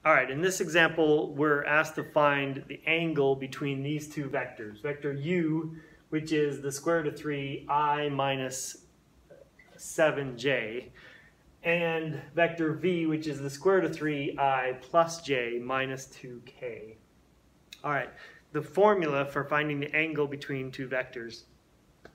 All right, in this example, we're asked to find the angle between these two vectors. Vector u, which is the square root of 3i minus 7j, and vector v, which is the square root of 3i plus j minus 2k. All right, the formula for finding the angle between two vectors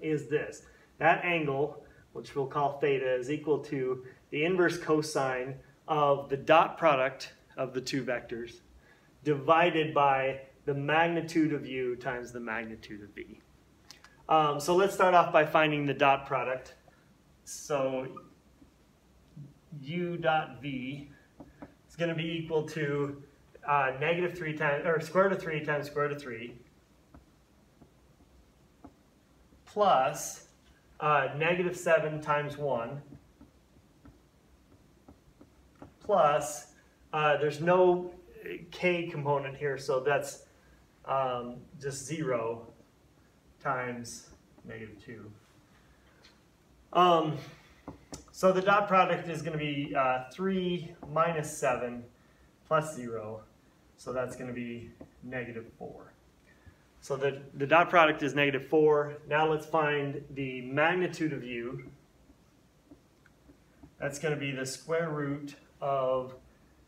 is this. That angle, which we'll call theta, is equal to the inverse cosine of the dot product of the two vectors divided by the magnitude of u times the magnitude of v. So let's start off by finding the dot product. So u dot v is going to be equal to negative 3 times, or square root of 3 times square root of 3 plus negative 7 times 1 plus, there's no k component here, so that's just 0 times negative 2. So the dot product is going to be 3 minus 7 plus 0, so that's going to be negative 4. So the dot product is negative 4. Now let's find the magnitude of u. That's going to be the square root of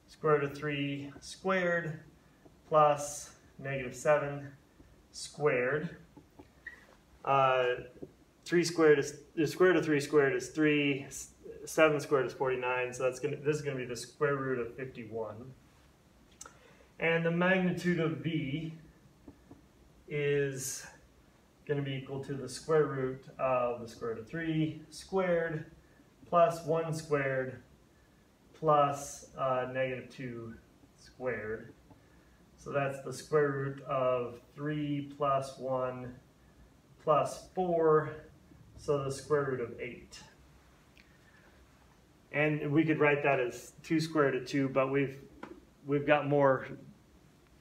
square root of 3 squared plus negative 7 squared. 3 squared is, the square root of 3 squared is 3, 7 squared is 49, so this is going to be the square root of 51. And the magnitude of v is going to be equal to the square root of the square root of 3 squared plus 1 squared plus negative 2 squared. So that's the square root of 3 plus 1 plus 4, so the square root of 8. And we could write that as 2 squared root of 2, but we've got more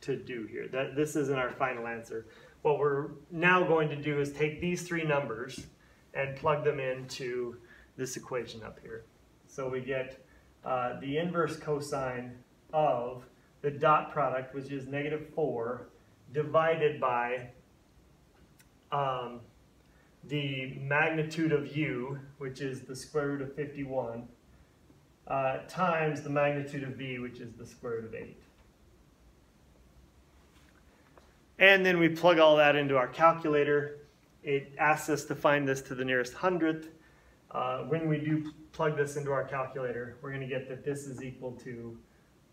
to do here. This isn't our final answer. What we're now going to do is take these three numbers and plug them into this equation up here. So we get the inverse cosine of the dot product, which is negative 4, divided by the magnitude of u, which is the square root of 51, times the magnitude of v, which is the square root of 8. And then we plug all that into our calculator. It asks us to find this to the nearest hundredth. When we do plug this into our calculator, we're going to get that this is equal to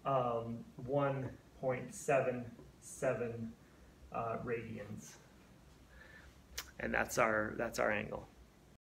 1.77 radians. And that's our angle.